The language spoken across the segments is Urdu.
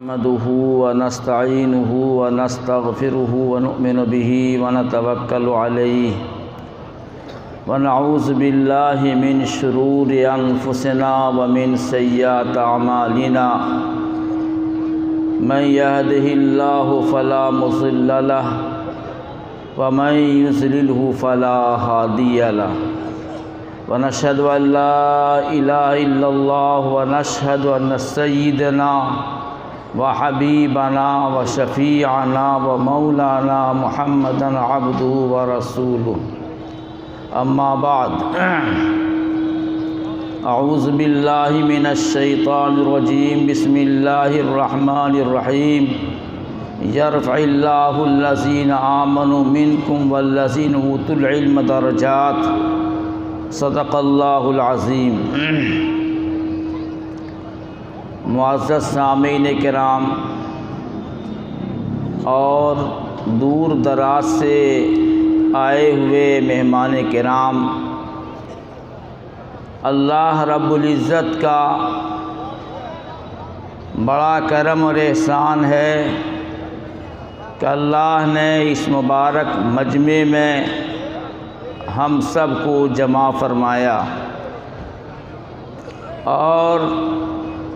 نحمده ونستعينه ونستغفره ونؤمن به ونتوكل عليه ونعوذ بالله من شرور أنفسنا ومن سيئات أعمالنا من يهده الله فلا مضل له ومن يضلله فلا هادي له ونشهد أن لا إله إلا الله ونشهد أن سيدنا وحبیبنا وشفیعنا ومولانا محمدا عبدہ ورسولہ اما بعد اعوذ باللہ من الشیطان الرجیم بسم اللہ الرحمن الرحیم یرفع اللہ الذین آمنوا منکم والذین اوتوا العلم درجات صدق اللہ العظیم۔ معزز سامعین کرام اور دور دراز سے آئے ہوئے مہمان کرام، اللہ رب العزت کا بڑا کرم اور احسان ہے کہ اللہ نے اس مبارک مجمع میں ہم سب کو جمع فرمایا اور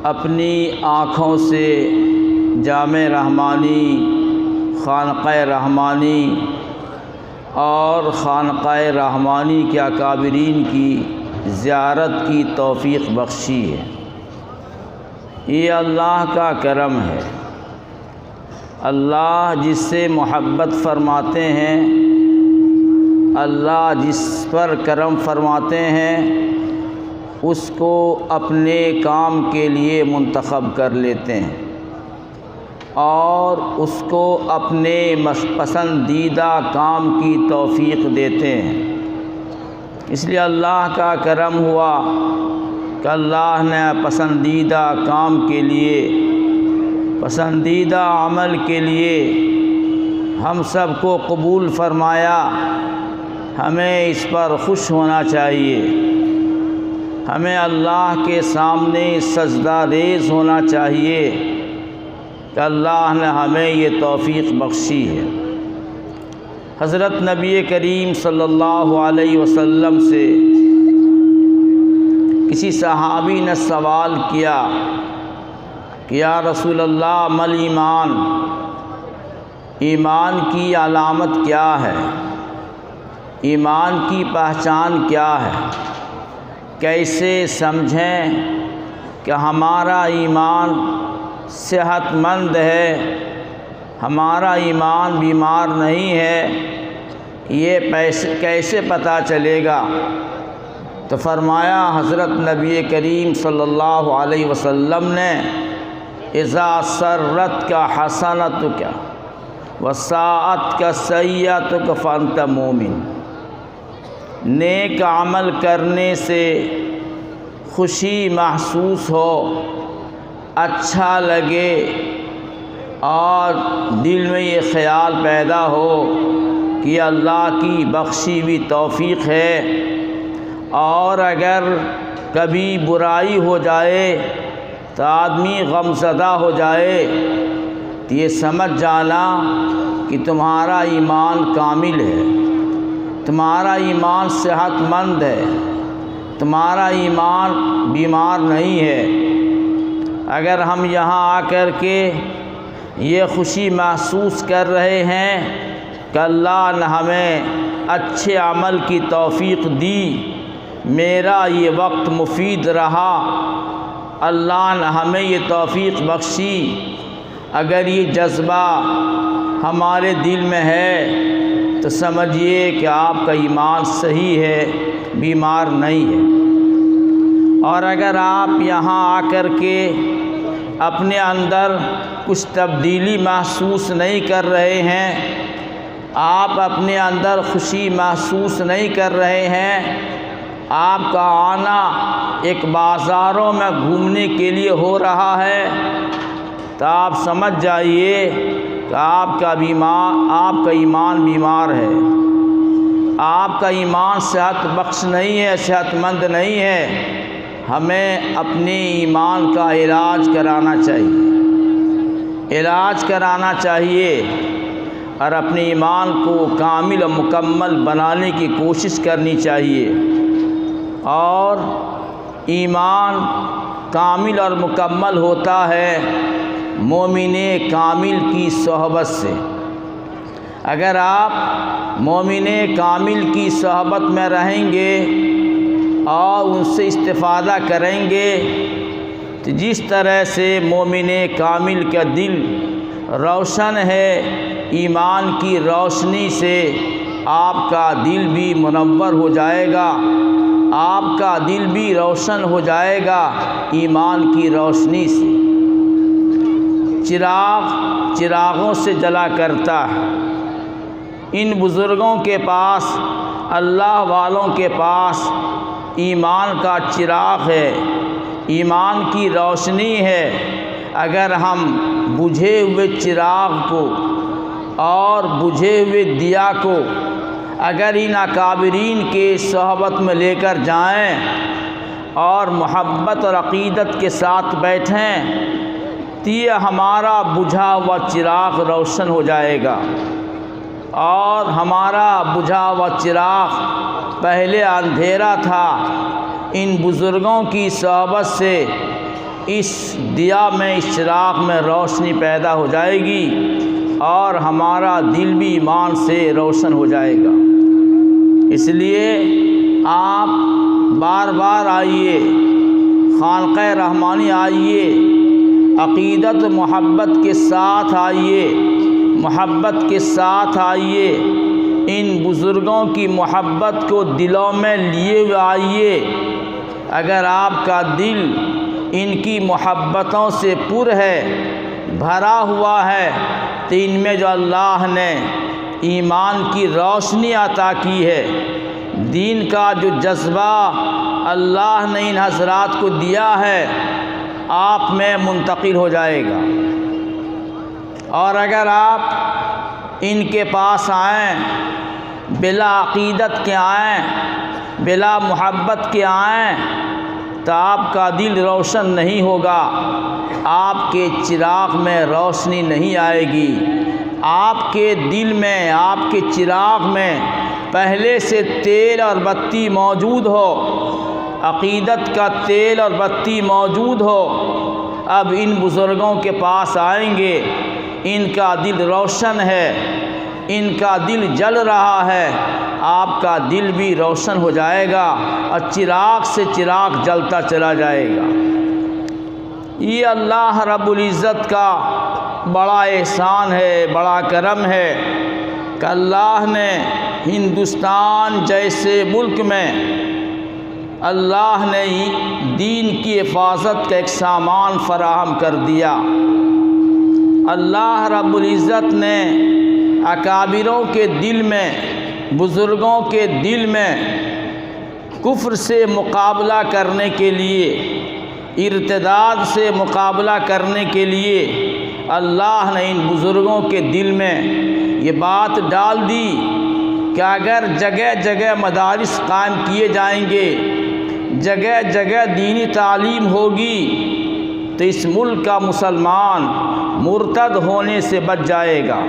اپنی آنکھوں سے جامع رحمانی، خانقہ رحمانی اور خانقہ رحمانی کے اکابرین کی زیارت کی توفیق بخشی ہے۔ یہ اللہ کا کرم ہے۔ اللہ جس سے محبت فرماتے ہیں، اللہ جس پر کرم فرماتے ہیں، اس کو اپنے کام کے لیے منتخب کر لیتے ہیں اور اس کو اپنے پسندیدہ کام کی توفیق دیتے ہیں۔ اس لیے اللہ کا کرم ہوا کہ اللہ نے پسندیدہ کام کے لیے، پسندیدہ عمل کے لیے ہم سب کو قبول فرمایا۔ ہمیں اس پر خوش ہونا چاہیے، ہمیں اللہ کے سامنے سجدہ ریز ہونا چاہیے کہ اللہ نے ہمیں یہ توفیق بخشی ہے۔ حضرت نبی کریم صلی اللہ علیہ وسلم سے کسی صحابی نے سوال کیا کہ یا رسول اللہ مل ایمان، ایمان کی علامت کیا ہے، ایمان کی پہچان کیا ہے، کیسے سمجھیں کہ ہمارا ایمان صحت مند ہے، ہمارا ایمان بیمار نہیں ہے، یہ کیسے پتہ چلے گا؟ تو فرمایا حضرت نبی کریم صلی اللہ علیہ وسلم نے اذا سرت کا حسنتک وساءت کا سیئتک فانت مومن۔ نیک عمل کرنے سے خوشی محسوس ہو، اچھا لگے اور دل میں یہ خیال پیدا ہو کہ اللہ کی بخشی ہوئی توفیق ہے، اور اگر کبھی برائی ہو جائے تو آدمی غمزدہ ہو جائے تو یہ سمجھ جانا کہ تمہارا ایمان کامل ہے، تمہارا ایمان صحت مند ہے، تمہارا ایمان بیمار نہیں ہے۔ اگر ہم یہاں آ کر کے یہ خوشی محسوس کر رہے ہیں کہ اللہ نے ہمیں اچھے عمل کی توفیق دی، میرا یہ وقت مفید رہا، اللہ نے ہمیں یہ توفیق بخشی، اگر یہ جذبہ ہمارے دل میں ہے تو سمجھیے کہ آپ کا ایمان صحیح ہے، بیمار نہیں ہے۔ اور اگر آپ یہاں آ کر کے اپنے اندر کچھ تبدیلی محسوس نہیں کر رہے ہیں، آپ اپنے اندر خوشی محسوس نہیں کر رہے ہیں، آپ کا آنا ایک بازاروں میں گھومنے کے لیے ہو رہا ہے، تو آپ سمجھ جائیے کہ آپ کا ایمان بیمار ہے، آپ کا ایمان صحت بخش نہیں ہے، صحت مند نہیں ہے۔ ہمیں اپنے ایمان کا علاج کرانا چاہیے، علاج کرانا چاہیے اور اپنے ایمان کو کامل و مکمل بنانے کی کوشش کرنی چاہیے۔ اور ایمان کامل اور مکمل ہوتا ہے مومن کامل کی صحبت سے۔ اگر آپ مومن کامل کی صحبت میں رہیں گے اور ان سے استفادہ کریں گے تو جس طرح سے مومن کامل کا دل روشن ہے ایمان کی روشنی سے، آپ کا دل بھی منور ہو جائے گا، آپ کا دل بھی روشن ہو جائے گا ایمان کی روشنی سے۔ چراغوں سے جلا کرتا ہے۔ ان بزرگوں کے پاس، اللہ والوں کے پاس ایمان کا چراغ ہے، ایمان کی روشنی ہے۔ اگر ہم بجھے ہوئے چراغ کو اور بجھے ہوئے دیا کو اگر ان اکابرین کے صحبت میں لے کر جائیں اور محبت اور عقیدت کے ساتھ بیٹھیں تو یہ ہمارا بجھا ہوا چراغ روشن ہو جائے گا۔ اور ہمارا بجھا ہوا چراغ پہلے اندھیرا تھا، ان بزرگوں کی صحبت سے اس دیا میں، اس چراغ میں روشنی پیدا ہو جائے گی اور ہمارا دل بھی ایمان سے روشن ہو جائے گا۔ اس لیے آپ بار بار آئیے، خانقاہ رحمانی آئیے، عقیدت محبت کے ساتھ آئیے، محبت کے ساتھ آئیے، ان بزرگوں کی محبت کو دلوں میں لیے ہوئے آئیے۔ اگر آپ کا دل ان کی محبتوں سے پر ہے، بھرا ہوا ہے، تو ان میں جو اللہ نے ایمان کی روشنی عطا کی ہے، دین کا جو جذبہ اللہ نے ان حضرات کو دیا ہے، آپ میں منتقل ہو جائے گا۔ اور اگر آپ ان کے پاس آئیں، بلا عقیدت کے آئیں، بلا محبت کے آئیں، تو آپ کا دل روشن نہیں ہوگا، آپ کے چراغ میں روشنی نہیں آئے گی۔ آپ کے دل میں، آپ کے چراغ میں پہلے سے تیل اور بتی موجود ہو، عقیدت کا تیل اور بتی موجود ہو، اب ان بزرگوں کے پاس آئیں گے، ان کا دل روشن ہے، ان کا دل جل رہا ہے، آپ کا دل بھی روشن ہو جائے گا اور چراغ سے چراغ جلتا چلا جائے گا۔ یہ اللہ رب العزت کا بڑا احسان ہے، بڑا کرم ہے کہ اللہ نے ہندوستان جیسے ملک میں اللہ نے دین کی حفاظت کا ایک سامان فراہم کر دیا۔ اللہ رب العزت نے اکابروں کے دل میں، بزرگوں کے دل میں کفر سے مقابلہ کرنے کے لیے، ارتداد سے مقابلہ کرنے کے لیے اللہ نے ان بزرگوں کے دل میں یہ بات ڈال دی کہ اگر جگہ جگہ مدارس قائم کیے جائیں گے، جگہ جگہ دینی تعلیم ہوگی، تو اس ملک کا مسلمان مرتد ہونے سے بچ جائے گا۔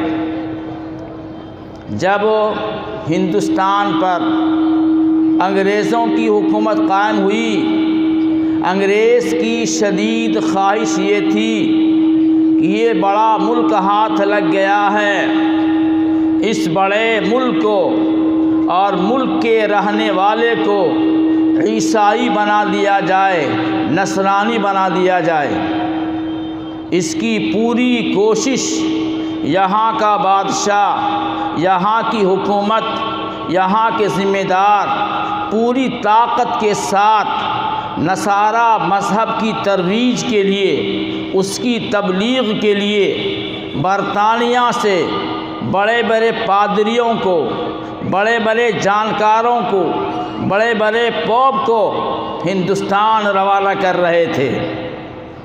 جب ہندوستان پر انگریزوں کی حکومت قائم ہوئی، انگریز کی شدید خواہش یہ تھی کہ یہ بڑا ملک ہاتھ لگ گیا ہے، اس بڑے ملک کو اور ملک کے رہنے والے کو عیسائی بنا دیا جائے، نصرانی بنا دیا جائے۔ اس کی پوری کوشش یہاں کا بادشاہ، یہاں کی حکومت، یہاں کے ذمہ دار پوری طاقت کے ساتھ نصارہ مذہب کی ترویج کے لیے، اس کی تبلیغ کے لیے برطانیہ سے بڑے بڑے پادریوں کو، بڑے بڑے جانکاروں کو، بڑے بڑے پوپ کو ہندوستان روانہ کر رہے تھے،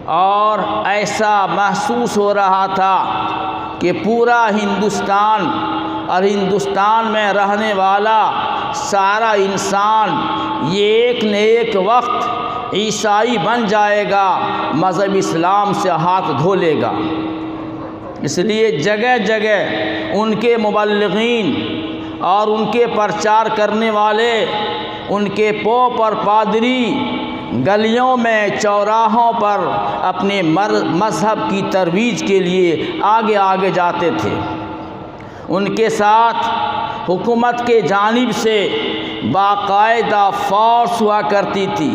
اور ایسا محسوس ہو رہا تھا کہ پورا ہندوستان اور ہندوستان میں رہنے والا سارا انسان یہ ایک نہ ایک وقت عیسائی بن جائے گا، مذہب اسلام سے ہاتھ دھو لے گا۔ اس لیے جگہ جگہ ان کے مبلغین اور ان کے پرچار کرنے والے، ان کے پوپ اور پادری گلیوں میں، چوراہوں پر اپنے مذہب کی ترویج کے لیے آگے آگے جاتے تھے۔ ان کے ساتھ حکومت کے جانب سے باقاعدہ فورس ہوا کرتی تھی،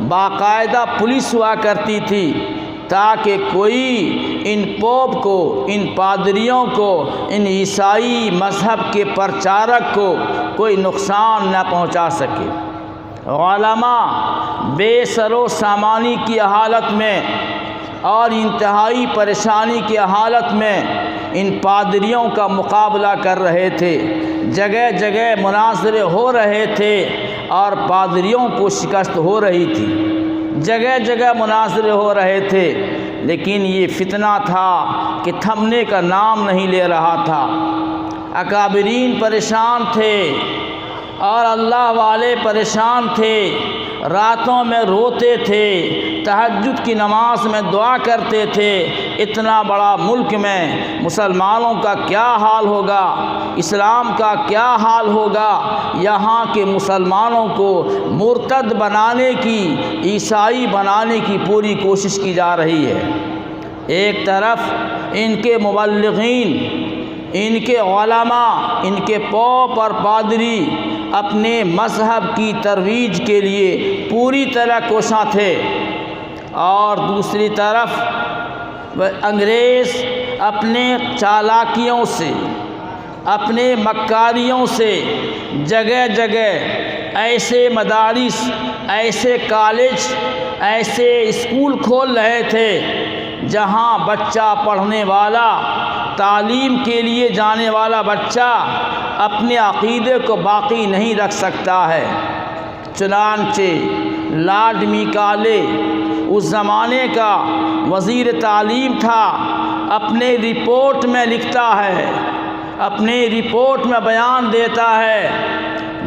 باقاعدہ پولیس ہوا کرتی تھی، تاکہ کوئی ان پوپ کو، ان پادریوں کو، ان عیسائی مذہب کے پرچارک کو کوئی نقصان نہ پہنچا سکے۔ علماء بے سر و سامانی کی حالت میں اور انتہائی پریشانی کی حالت میں ان پادریوں کا مقابلہ کر رہے تھے۔ جگہ جگہ مناظرے ہو رہے تھے اور پادریوں کو شکست ہو رہی تھی، جگہ جگہ مناظرے ہو رہے تھے، لیکن یہ فتنہ تھا کہ تھمنے کا نام نہیں لے رہا تھا۔ اکابرین پریشان تھے اور اللہ والے پریشان تھے، راتوں میں روتے تھے، تہجد کی نماز میں دعا کرتے تھے، اتنا بڑا ملک میں مسلمانوں کا کیا حال ہوگا، اسلام کا کیا حال ہوگا، یہاں کے مسلمانوں کو مرتد بنانے کی، عیسائی بنانے کی پوری کوشش کی جا رہی ہے۔ ایک طرف ان کے مبلغین، ان کے علماء، ان کے پوپ اور پادری اپنے مذہب کی ترویج کے لیے پوری طرح کوشاں تھے، اور دوسری طرف انگریز اپنے چالاکیوں سے، اپنے مکاریوں سے جگہ جگہ ایسے مدارس، ایسے کالج، ایسے اسکول کھول رہے تھے جہاں بچہ پڑھنے والا، تعلیم کے لیے جانے والا بچہ اپنے عقیدے کو باقی نہیں رکھ سکتا ہے۔ چنانچہ لارڈ میکالے اس زمانے کا وزیر تعلیم تھا، اپنے رپورٹ میں لکھتا ہے، اپنے رپورٹ میں بیان دیتا ہے،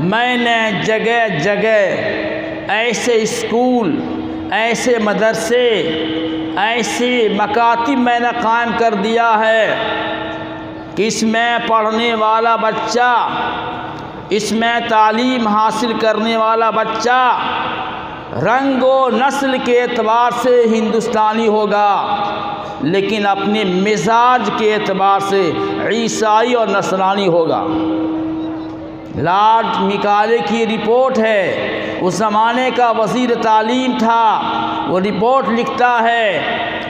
میں نے جگہ جگہ ایسے اسکول، ایسے مدرسے، ایسے مکاتب میں نے قائم کر دیا ہے کہ اس میں پڑھنے والا بچہ، اس میں تعلیم حاصل کرنے والا بچہ رنگ و نسل کے اعتبار سے ہندوستانی ہوگا، لیکن اپنے مزاج کے اعتبار سے عیسائی اور نصرانی ہوگا۔ لارڈ میکالے کی رپورٹ ہے، اس زمانے کا وزیر تعلیم تھا، وہ رپورٹ لکھتا ہے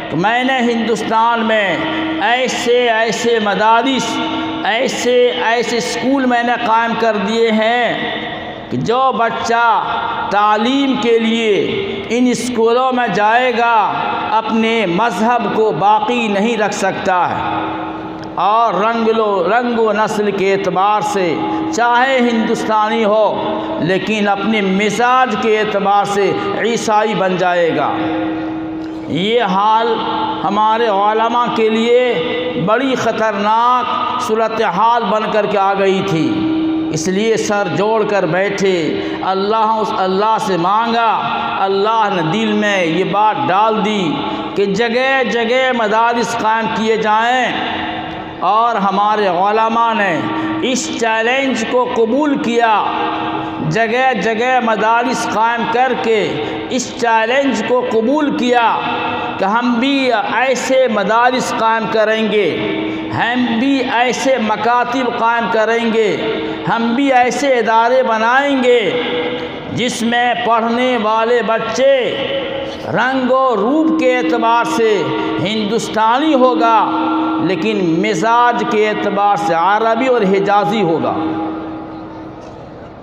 کہ میں نے ہندوستان میں ایسے ایسے مدارس، ایسے ایسے اسکول میں نے قائم کر دیے ہیں کہ جو بچہ تعلیم کے لیے ان اسکولوں میں جائے گا اپنے مذہب کو باقی نہیں رکھ سکتا ہے، اور رنگ و نسل کے اعتبار سے چاہے ہندوستانی ہو لیکن اپنے مزاج کے اعتبار سے عیسائی بن جائے گا۔ یہ حال ہمارے علماء کے لیے بڑی خطرناک صورتحال بن کر کے آ گئی تھی، اس لیے سر جوڑ کر بیٹھے، اللہ سے مانگا، اللہ نے دل میں یہ بات ڈال دی کہ جگہ جگہ مدارس قائم کیے جائیں، اور ہمارے علماء نے اس چیلنج کو قبول کیا، جگہ جگہ مدارس قائم کر کے اس چیلنج کو قبول کیا کہ ہم بھی ایسے مدارس قائم کریں گے، ہم بھی ایسے مکاتب قائم کریں گے، ہم بھی ایسے ادارے بنائیں گے جس میں پڑھنے والے بچے رنگ و روپ کے اعتبار سے ہندوستانی ہوگا لیکن مزاج کے اعتبار سے عربی اور حجازی ہوگا۔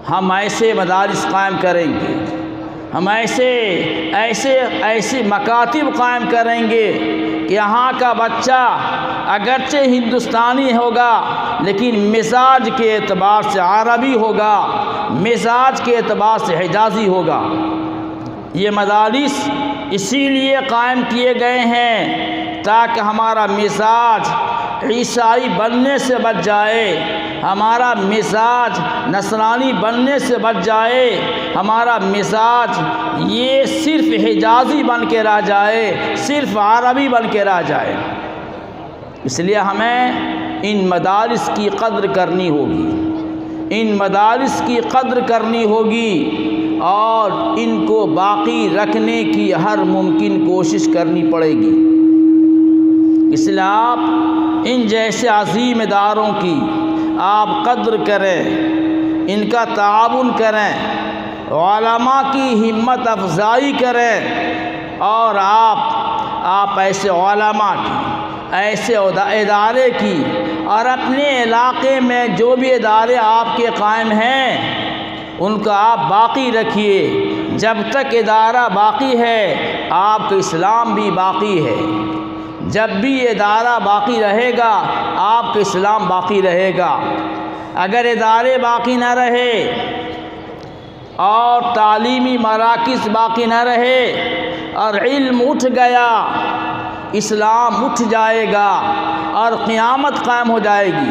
ہم ایسے مدارس قائم کریں گے، ہم ایسے مکاتب قائم کریں گے کہ یہاں کا بچہ اگرچہ ہندوستانی ہوگا لیکن مزاج کے اعتبار سے عربی ہوگا، مزاج کے اعتبار سے حجازی ہوگا۔ یہ مدارس اسی لیے قائم کیے گئے ہیں تاکہ ہمارا مزاج عیسائی بننے سے بچ جائے، ہمارا مزاج نصرانی بننے سے بچ جائے، ہمارا مزاج یہ صرف حجازی بن کے رہ جائے، صرف عربی بن کے رہ جائے۔ اس لیے ہمیں ان مدارس کی قدر کرنی ہوگی، ان مدارس کی قدر کرنی ہوگی اور ان کو باقی رکھنے کی ہر ممکن کوشش کرنی پڑے گی۔ اس لیے آپ ان جیسے عظیم اداروں کی آپ قدر کریں، ان کا تعاون کریں، علماء کی ہمت افزائی کریں، اور آپ ایسے علماء کی، ایسے ادارے کی، اور اپنے علاقے میں جو بھی ادارے آپ کے قائم ہیں ان کا آپ باقی رکھیے۔ جب تک ادارہ باقی ہے آپ کا اسلام بھی باقی ہے، جب بھی یہ ادارہ باقی رہے گا آپ کا اسلام باقی رہے گا۔ اگر ادارے باقی نہ رہے اور تعلیمی مراکز باقی نہ رہے اور علم اٹھ گیا، اسلام اٹھ جائے گا اور قیامت قائم ہو جائے گی۔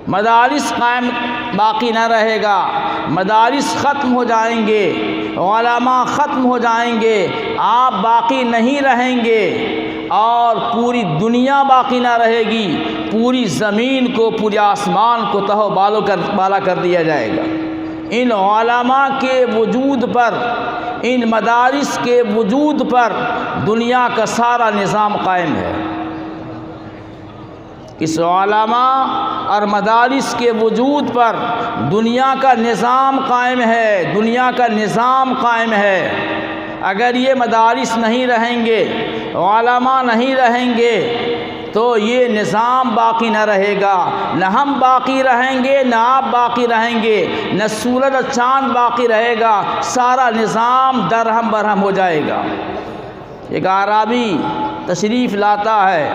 مدارس قائم باقی نہ رہے گا، مدارس ختم ہو جائیں گے، علماء ختم ہو جائیں گے، آپ باقی نہیں رہیں گے، اور پوری دنیا باقی نہ رہے گی، پوری زمین کو، پورے آسمان کو تہو بالا کر دیا جائے گا۔ ان علماء کے وجود پر، ان مدارس کے وجود پر دنیا کا سارا نظام قائم ہے۔ اس علماء اور مدارس کے وجود پر دنیا کا نظام قائم ہے، دنیا کا نظام قائم ہے۔ اگر یہ مدارس نہیں رہیں گے، علماء نہیں رہیں گے تو یہ نظام باقی نہ رہے گا، نہ ہم باقی رہیں گے، نہ آپ باقی رہیں گے، نہ سورج اور چاند باقی رہے گا، سارا نظام درہم برہم ہو جائے گا۔ ایک اعرابی تشریف لاتا ہے،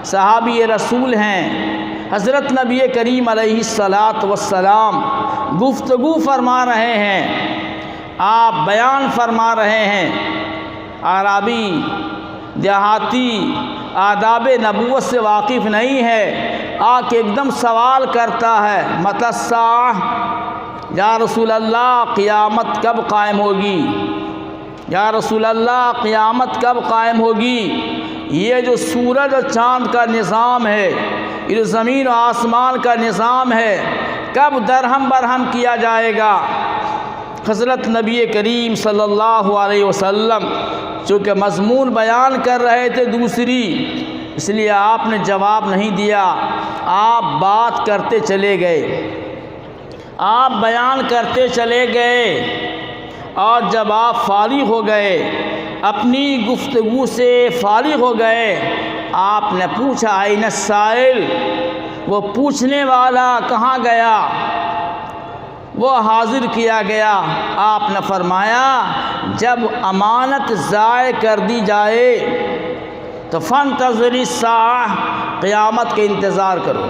صحابی رسول ہیں، حضرت نبی کریم علیہ السلام گفتگو فرما رہے ہیں، آپ بیان فرما رہے ہیں۔ اعرابی دیہاتی آداب نبوت سے واقف نہیں ہے، آ کے ایک دم سوال کرتا ہے، متی الساعہ، یا رسول اللہ قیامت کب قائم ہوگی؟ یا رسول اللہ قیامت کب قائم ہوگی؟ یہ جو سورج اور چاند کا نظام ہے، یہ جو زمین و آسمان کا نظام ہے، کب درہم برہم کیا جائے گا؟ حضرت نبی کریم صلی اللہ علیہ وسلم چونکہ مضمون بیان کر رہے تھے دوسری، اس لیے آپ نے جواب نہیں دیا، آپ بات کرتے چلے گئے، آپ بیان کرتے چلے گئے، اور جب آپ فارغ ہو گئے، اپنی گفتگو سے فارغ ہو گئے، آپ نے پوچھا این السائل، وہ پوچھنے والا کہاں گیا؟ وہ حاضر کیا گیا۔ آپ نے فرمایا جب امانت ضائع کر دی جائے تو فانتظر الساعہ، قیامت کا انتظار کرو۔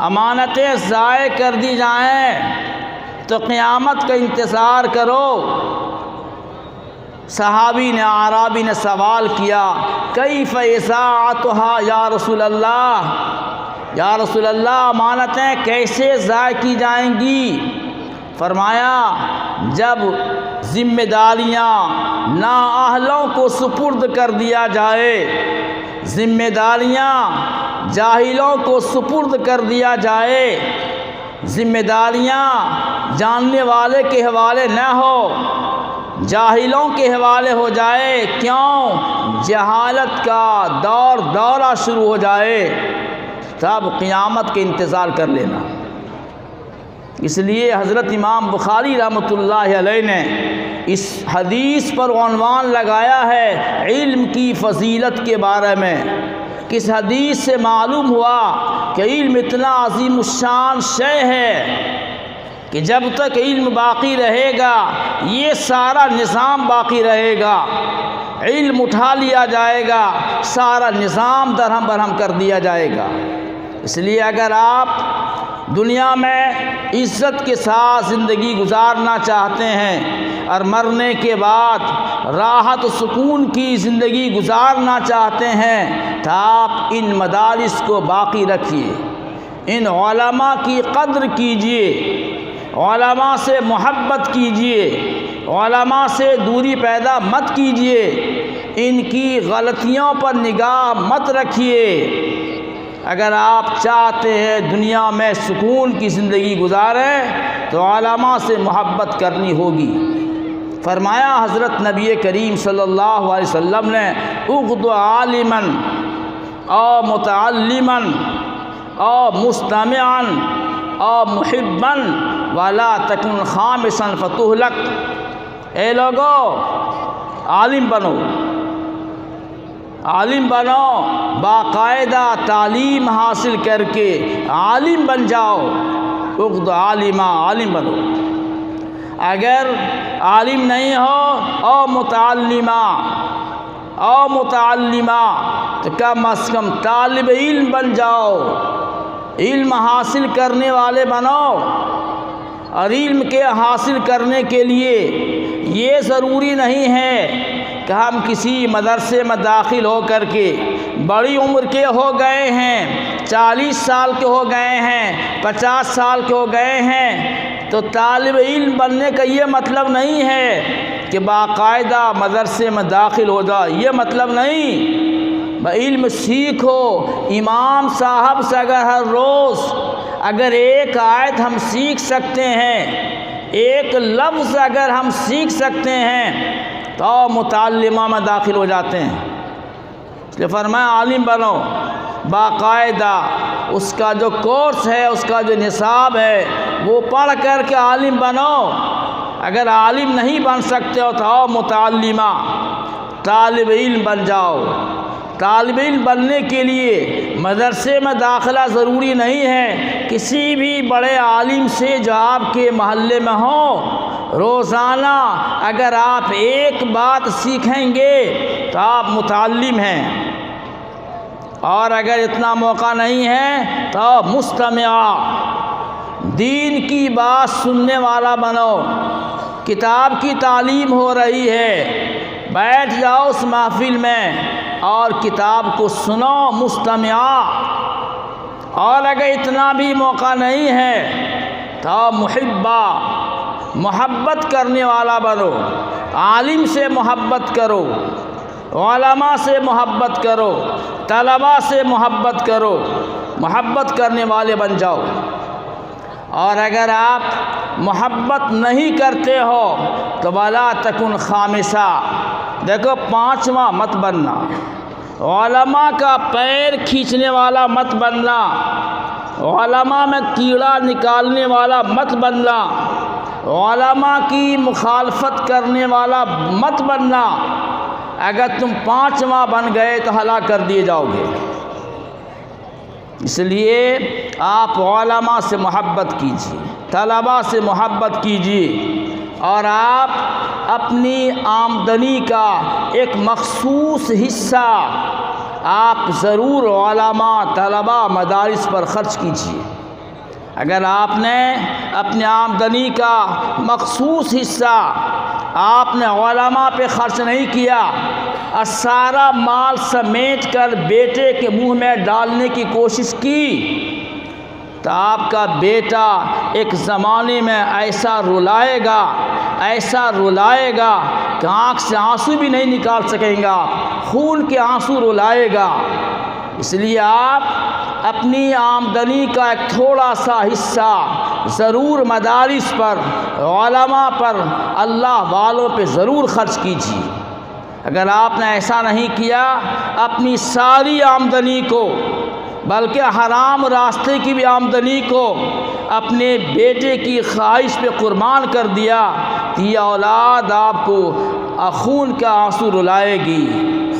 امانتیں ضائع کر دی جائیں تو قیامت کا انتظار کرو۔ صحابی نے، اعرابی نے سوال کیا، کیف اضاعتها یا رسول اللہ، یا رسول اللہ امانتیں کیسے ضائع کی جائیں گی؟ فرمایا جب ذمہ داریاں نااہلوں کو سپرد کر دیا جائے، ذمہ داریاں جاہلوں کو سپرد کر دیا جائے، ذمہ داریاں جاننے والے کے حوالے نہ ہو، جاہلوں کے حوالے ہو جائے، کیوں؟ جہالت کا دورہ شروع ہو جائے، تب قیامت کے انتظار کر لینا۔ اس لیے حضرت امام بخاری رحمۃ اللہ علیہ نے اس حدیث پر عنوان لگایا ہے علم کی فضیلت کے بارے میں۔ کس حدیث سے معلوم ہوا کہ علم اتنا عظیم الشان شے ہے کہ جب تک علم باقی رہے گا یہ سارا نظام باقی رہے گا، علم اٹھا لیا جائے گا سارا نظام درہم برہم کر دیا جائے گا۔ اس لیے اگر آپ دنیا میں عزت کے ساتھ زندگی گزارنا چاہتے ہیں اور مرنے کے بعد راحت و سکون کی زندگی گزارنا چاہتے ہیں تو آپ ان مدارس کو باقی رکھیے، ان علماء کی قدر کیجیے، علماء سے محبت کیجیے، علماء سے دوری پیدا مت کیجیے، ان کی غلطیوں پر نگاہ مت رکھیے۔ اگر آپ چاہتے ہیں دنیا میں سکون کی زندگی گزاریں تو علماء سے محبت کرنی ہوگی۔ فرمایا حضرت نبی کریم صلی اللہ علیہ وسلم نے، اغض عالما او متعلما او مستمعا او محبا ولا تکن خامسا فتہلک۔ اے لوگو، عالم بنو، عالم بنو، باقاعدہ تعلیم حاصل کر کے عالم بن جاؤ۔ اغض عالما، عالم بنو۔ اگر عالم نہیں ہو او متعلمہ، او متعلمہ، تو کم از کم طالب علم بن جاؤ، علم حاصل کرنے والے بنو۔ اور علم کے حاصل کرنے کے لیے یہ ضروری نہیں ہے کہ ہم کسی مدرسے میں داخل ہو کر کے بڑی عمر کے ہو گئے ہیں، 40 سال کے ہو گئے ہیں، 50 سال کے ہو گئے ہیں تو طالب علم بننے کا یہ مطلب نہیں ہے کہ باقاعدہ مدرسے میں داخل ہو جاؤ، یہ مطلب نہیں۔ علم سیکھو۔ امام صاحب سے اگر ہر روز اگر ایک آیت ہم سیکھ سکتے ہیں، ایک لفظ اگر ہم سیکھ سکتے ہیں تو متعلمہ میں داخل ہو جاتے ہیں۔ اس لیے فرمایا عالم بنو، باقاعدہ اس کا جو کورس ہے، اس کا جو نصاب ہے وہ پڑھ کر کے عالم بنو۔ اگر عالم نہیں بن سکتے ہو تو متعلمہ، طالب علم بن جاؤ۔ طالب علم بننے کے لیے مدرسے میں داخلہ ضروری نہیں ہے، کسی بھی بڑے عالم سے جو آپ کے محلے میں ہو، روزانہ اگر آپ ایک بات سیکھیں گے تو آپ متعلم ہیں۔ اور اگر اتنا موقع نہیں ہے تو مستمع، دین کی بات سننے والا بنو۔ کتاب کی تعلیم ہو رہی ہے، بیٹھ جاؤ اس محفل میں اور کتاب کو سنو، مستمع۔ اور اگر اتنا بھی موقع نہیں ہے تو محبہ، محبت کرنے والا بنو، عالم سے محبت کرو، علماء سے محبت کرو، طلباء سے محبت کرو، محبت کرنے والے بن جاؤ۔ اور اگر آپ محبت نہیں کرتے ہو تو ولا تکن خامسہ، دیکھو پانچواں مت بننا، علماء کا پیر کھینچنے والا مت بننا، علماء میں کیڑا نکالنے والا مت بننا، علماء کی مخالفت کرنے والا مت بننا۔ اگر تم پانچواں بن گئے تو ہلاک کر دیے جاؤ گے۔ اس لیے آپ علماء سے محبت کیجیے، طلباء سے محبت کیجیے، اور آپ اپنی آمدنی کا ایک مخصوص حصہ آپ ضرور علماء، طلباء، مدارس پر خرچ کیجیے۔ اگر آپ نے اپنی آمدنی کا مخصوص حصہ آپ نے علماء پہ خرچ نہیں کیا اور سارا مال سمیٹ کر بیٹے کے منہ میں ڈالنے کی کوشش کی تو آپ کا بیٹا ایک زمانے میں ایسا رلائے گا، ایسا رلائے گا کہ آنکھ سے آنسو بھی نہیں نکال سکیں گا، خون کے آنسو رلائے گا۔ اس لیے آپ اپنی آمدنی کا ایک تھوڑا سا حصہ ضرور مدارس پر، علماء پر، اللہ والوں پہ ضرور خرچ کیجیے۔ اگر آپ نے ایسا نہیں کیا، اپنی ساری آمدنی کو، بلکہ حرام راستے کی بھی آمدنی کو اپنے بیٹے کی خواہش پہ قربان کر دیا تو یہ اولاد آپ کو خون کا آنسو رلائے گی،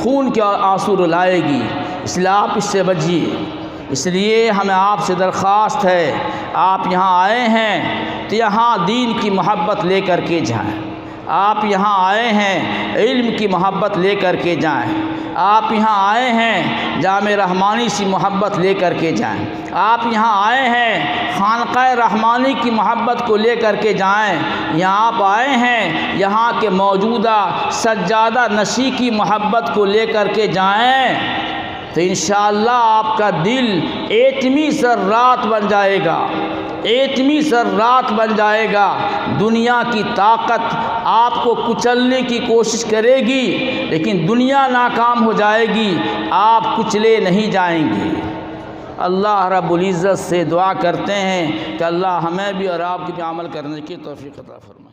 خون کے آنسو رلائے گی۔ اس لیے آپ اس سے بچیے۔ اس لیے ہمیں آپ سے درخواست ہے، آپ یہاں آئے ہیں تو یہاں دین کی محبت لے کر کے جائیں۔ آپ یہاں آئے ہیں علم کی محبت لے کر کے جائیں۔ آپ یہاں آئے ہیں جامع رحمانی سے محبت لے کر کے جائیں۔ آپ یہاں آئے ہیں خانقاہ رحمانی کی محبت کو لے کر کے جائیں۔ یہاں آپ آئے ہیں یہاں کے موجودہ سجادہ نشی کی محبت کو لے کر کے جائیں تو انشاءاللہ آپ کا دل ایٹمی ذرات بن جائے گا، ایٹمی ذرات بن جائے گا۔ دنیا کی طاقت آپ کو کچلنے کی کوشش کرے گی، لیکن دنیا ناکام ہو جائے گی، آپ کچلے نہیں جائیں گے۔ اللہ رب العزت سے دعا کرتے ہیں کہ اللہ ہمیں بھی اور آپ کی بھی عمل کرنے کی توفیق عطا فرمائے۔